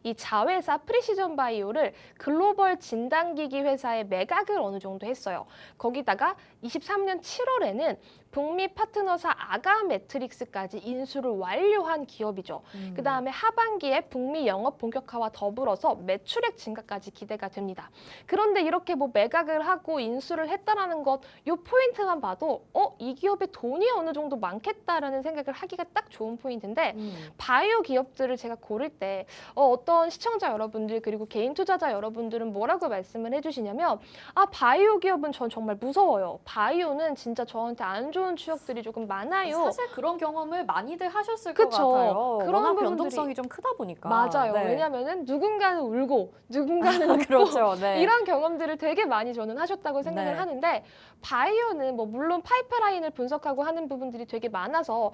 이 자회사 프리시전 바이오를 글로벌 진단기기 회사에 매각을 어느 정도 했어요. 거기다가 23년 7월에는 북미 파트너사 아가 매트릭스까지 인수를 완료한 기업이죠. 그 다음에 하반기에 북미 영업 본격화와 더불어서 매출액 증가까지 기대가 됩니다. 그런데 이렇게 뭐 매각을 하고 인수를 했다라는 것, 요 포인트만 봐도 이 기업에 돈이 어느 정도 많겠다라는 생각을 하기가 딱 좋은 포인트인데 바이오 기업들을 제가 고를 때 어떤 시청자 여러분들 그리고 개인 투자자 여러분들은 뭐라고 말씀을 해주시냐면 바이오 기업은 전 정말 무서워요. 바이오는 진짜 저한테 안 좋은 추억들이 조금 많아요. 사실 그런 경험을 많이들 하셨을 그쵸. 것 같아요. 그런 워낙 부분들이- 변동성이 좀 크다 보니까. 맞아요. 네. 왜냐면은 누군가는 울고 누군가는 웃고 그렇죠. 네. 이런 경험들을 되게 많이 저는 하셨다고 생각을 네. 하는데 바이오는 뭐 물론 파이프라인을 분석하고 하는 부분들이 되게 많아서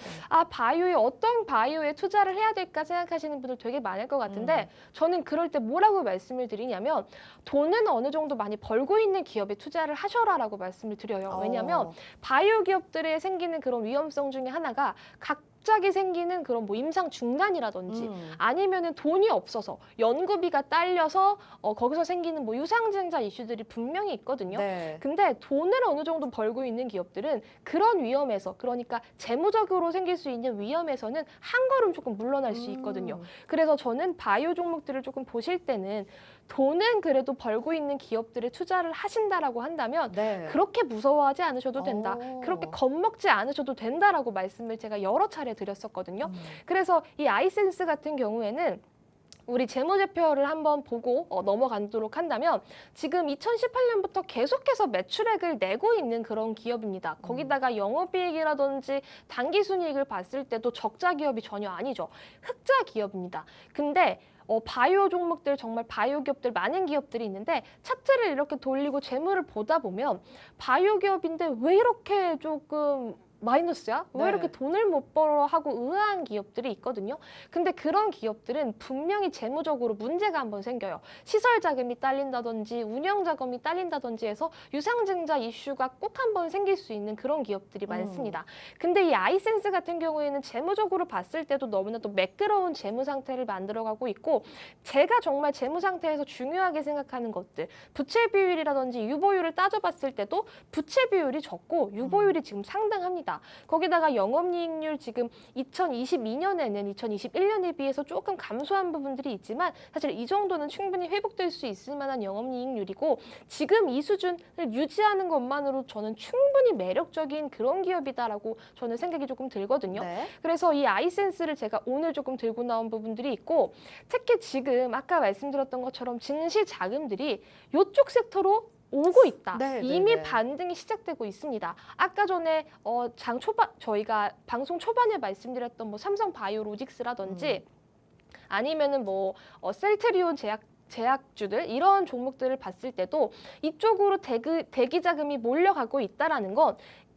어떤 바이오에 투자를 해야 될까 생각하시는 분들 되게 많을 것 같은데 저는 그럴 때 뭐라고 말씀을 드리냐면 돈은 어느 정도 많이 벌고 있는 기업에 투자를 하셔라라고 말씀을 드려요. 왜냐하면 바이오 기업들에 생기는 그런 위험성 중에 하나가 갑자기 생기는 그런 뭐 임상 중단이라든지 아니면은 돈이 없어서 연구비가 딸려서 거기서 생기는 뭐 유상증자 이슈들이 분명히 있거든요. 네. 근데 돈을 어느 정도 벌고 있는 기업들은 그런 위험에서 그러니까 재무적으로 생길 수 있는 위험에서는 한 걸음 조금 물러날 수 있거든요. 그래서 저는 바이오 종목들을 조금 보실 때는 돈은 그래도 벌고 있는 기업들에 투자를 하신다라고 한다면 네. 그렇게 무서워하지 않으셔도 된다. 오. 그렇게 겁먹지 않으셔도 된다라고 말씀을 제가 여러 차례 드렸었거든요. 그래서 이 아이센스 같은 경우에는 우리 재무제표를 한번 보고 넘어가도록 한다면 지금 2018년부터 계속해서 매출액을 내고 있는 그런 기업입니다. 거기다가 영업이익이라든지 당기순이익을 봤을 때도 적자 기업이 전혀 아니죠. 흑자 기업입니다. 근데 바이오 종목들 정말 바이오 기업들 많은 기업들이 있는데 차트를 이렇게 돌리고 재무를 보다 보면 바이오 기업인데 왜 이렇게 조금 마이너스야? 왜 네. 이렇게 돈을 못 벌어 하고 의아한 기업들이 있거든요. 근데 그런 기업들은 분명히 재무적으로 문제가 한번 생겨요. 시설 자금이 딸린다든지 운영 자금이 딸린다든지 해서 유상증자 이슈가 꼭 한번 생길 수 있는 그런 기업들이 많습니다. 근데 이 아이센스 같은 경우에는 재무적으로 봤을 때도 너무나도 매끄러운 재무 상태를 만들어가고 있고 제가 정말 재무 상태에서 중요하게 생각하는 것들 부채 비율이라든지 유보율을 따져봤을 때도 부채 비율이 적고 유보율이 지금 상당합니다. 거기다가 영업이익률 지금 2022년에는 2021년에 비해서 조금 감소한 부분들이 있지만 사실 이 정도는 충분히 회복될 수 있을 만한 영업이익률이고 지금 이 수준을 유지하는 것만으로 저는 충분히 매력적인 그런 기업이다라고 저는 생각이 조금 들거든요. 네. 그래서 이 아이센스를 제가 오늘 조금 들고 나온 부분들이 있고 특히 지금 아까 말씀드렸던 것처럼 증시 자금들이 이쪽 섹터로 오고 있다. 네, 이미 네. 반등이 시작되고 있습니다. 아까 전에 장 초반 저희가 방송 초반에 말씀드렸던 뭐 삼성 바이오로직스라든지 아니면은 뭐 셀트리온 제약주들 이런 종목들을 봤을 때도 이쪽으로 대기 자금이 몰려가고 있다라는 건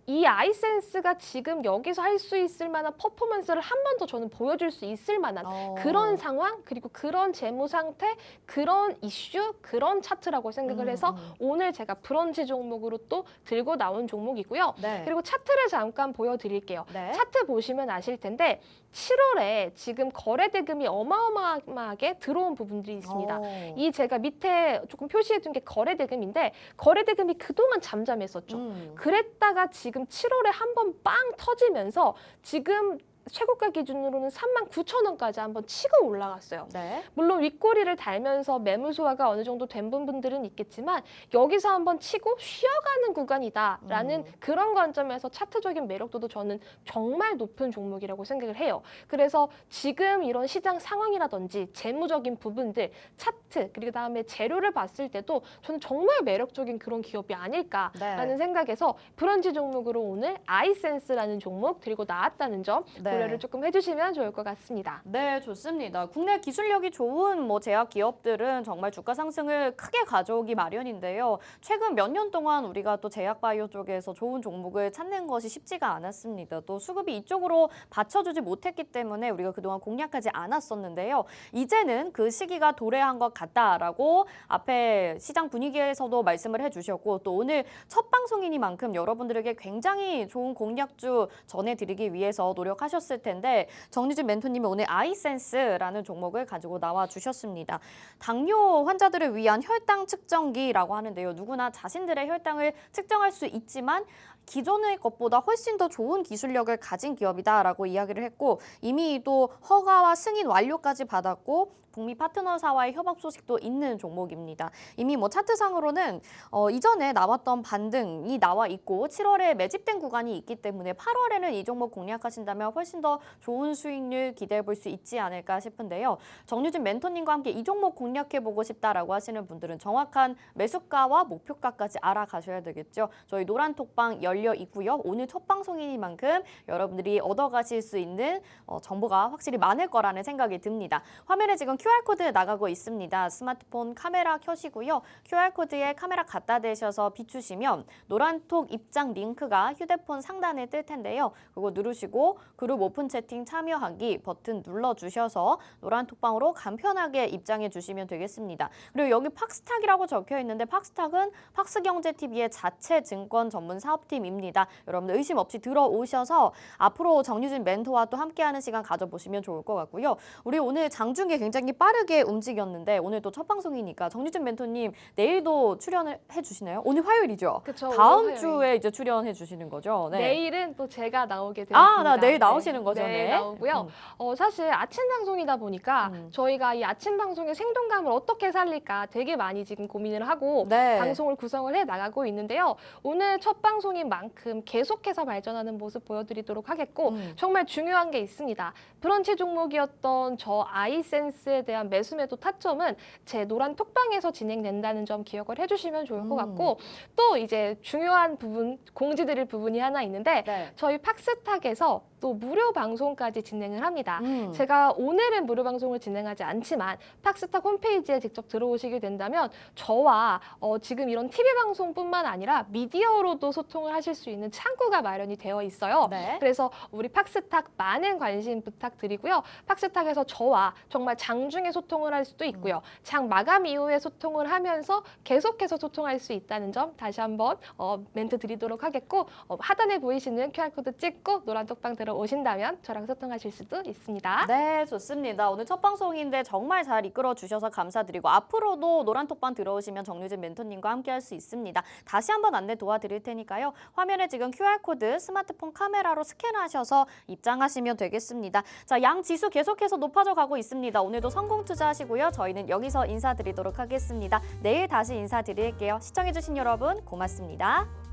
이 아이센스가 지금 여기서 할 수 있을 만한 퍼포먼스를 한 번 더 저는 보여줄 수 있을 만한 그런 상황 그리고 그런 재무 상태 그런 이슈 그런 차트라고 생각을 해서 오늘 제가 브런치 종목으로 또 들고 나온 종목이고요. 네. 그리고 차트를 잠깐 보여드릴게요. 네. 차트 보시면 아실 텐데 7월에 지금 거래 대금이 어마어마하게 들어온 부분들이 있습니다. 이 제가 밑에 조금 표시해둔 게 거래 대금인데 거래 대금이 그동안 잠잠했었죠. 그랬다가 지금 7월에 한 번 빵 터지면서 지금 최고가 기준으로는 39,000원까지 한번 치고 올라갔어요. 네. 물론 윗꼬리를 달면서 매물 소화가 어느 정도 된 부분들은 있겠지만 여기서 한번 치고 쉬어가는 구간이다라는 그런 관점에서 차트적인 매력도도 저는 정말 높은 종목이라고 생각을 해요. 그래서 지금 이런 시장 상황이라든지 재무적인 부분들, 차트 그리고 그다음에 재료를 봤을 때도 저는 정말 매력적인 그런 기업이 아닐까라는 생각에서 브런치 종목으로 오늘 아이센스라는 종목 들고 나왔다는 점 고려를 조금 해주시면 좋을 것 같습니다. 네, 좋습니다. 국내 기술력이 좋은 뭐 제약 기업들은 정말 주가 상승을 크게 가져오기 마련인데요. 최근 몇 년 동안 우리가 또 제약 바이오 쪽에서 좋은 종목을 찾는 것이 쉽지가 않았습니다. 또 수급이 이쪽으로 받쳐주지 못했기 때문에 우리가 그동안 공략하지 않았었는데요. 이제는 그 시기가 도래한 것 같다라고 앞에 시장 분위기에서도 말씀을 해주셨고 또 오늘 첫 방송이니만큼 여러분들에게 굉장히 좋은 공략주 전해드리기 위해서 노력하셨습니다. 을 텐데 정유진 멘토님이 오늘 아이센스라는 종목을 가지고 나와 주셨습니다. 당뇨 환자들을 위한 혈당 측정기라고 하는데요. 누구나 자신들의 혈당을 측정할 수 있지만 기존의 것보다 훨씬 더 좋은 기술력을 가진 기업이다라고 이야기를 했고 이미 또 허가와 승인 완료까지 받았고 북미 파트너사와의 협업 소식도 있는 종목입니다. 이미 뭐 차트상으로는 이전에 나왔던 반등이 나와 있고 7월에 매집된 구간이 있기 때문에 8월에는 이 종목 공략하신다면 훨씬 더 좋은 수익률 기대해 볼 수 있지 않을까 싶은데요. 정유진 멘토님과 함께 이 종목 공략해보고 싶다라고 하시는 분들은 정확한 매수가와 목표가까지 알아가셔야 되겠죠. 저희 노란톡방 열려 있고요. 오늘 첫 방송이니만큼 여러분들이 얻어가실 수 있는 정보가 확실히 많을 거라는 생각이 듭니다. 화면에 지금 QR코드 나가고 있습니다. 스마트폰 카메라 켜시고요. QR코드에 카메라 갖다 대셔서 비추시면 노란톡 입장 링크가 휴대폰 상단에 뜰 텐데요. 그거 누르시고 그룹 오픈 채팅 참여하기 버튼 눌러주셔서 노란톡방으로 간편하게 입장해 주시면 되겠습니다. 그리고 여기 팍스탁이라고 적혀 있는데 팍스탁은 팍스경제TV의 자체 증권 전문 사업팀입니다. 여러분들 의심 없이 들어오셔서 앞으로 정유진 멘토와 또 함께하는 시간 가져보시면 좋을 것 같고요. 우리 오늘 장중에 굉장히 빠르게 움직였는데 오늘 또 첫 방송이니까 정유진 멘토님 내일도 출연을 해주시나요? 오늘 화요일이죠? 그쵸, 다음 오늘 화요일. 주에 이제 출연해 주시는 거죠? 네. 내일은 또 제가 나오게 되었습니다. 나 내일 나오시는 거죠? 네, 나오고요. 사실 아침 방송이다 보니까 저희가 이 아침 방송의 생동감을 어떻게 살릴까 되게 많이 지금 고민을 하고 네. 방송을 구성을 해 나가고 있는데요. 오늘 첫 방송인 만큼 계속해서 발전하는 모습 보여드리도록 하겠고 정말 중요한 게 있습니다. 브런치 종목이었던 저 아이센스에 대한 매수매도 타점은 제 노란 톡방에서 진행된다는 점 기억을 해주시면 좋을 것 같고 또 이제 중요한 부분 공지드릴 부분이 하나 있는데 네. 저희 팍스탁에서 또 무료 방송까지 진행을 합니다. 음. 제가 오늘은 무료 방송을 진행하지 않지만 팍스탁 홈페이지에 직접 들어오시게 된다면 저와 지금 이런 TV 방송뿐만 아니라 미디어로도 소통을 하실 수 있는 창구가 마련이 되어 있어요. 네. 그래서 우리 팍스탁 많은 관심 부탁드리고요. 팍스탁에서 저와 정말 장중에 소통을 할 수도 있고요. 장 마감 이후에 소통을 하면서 계속해서 소통할 수 있다는 점 다시 한번 멘트 드리도록 하겠고 하단에 보이시는 QR코드 찍고 노란 톡방 들어오신다면 저랑 소통하실 수도 있습니다. 네, 좋습니다. 오늘 첫 방송인데 정말 잘 이끌어 주셔서 감사드리고 앞으로도 노란톡방 들어오시면 정유진 멘토님과 함께 할 수 있습니다. 다시 한번 안내 도와드릴 테니까요. 화면에 지금 QR코드 스마트폰 카메라로 스캔하셔서 입장하시면 되겠습니다. 자, 양 지수 계속해서 높아져 가고 있습니다. 오늘도 성공 투자하시고요. 저희는 여기서 인사드리도록 하겠습니다. 내일 다시 인사드릴게요. 시청해주신 여러분 고맙습니다.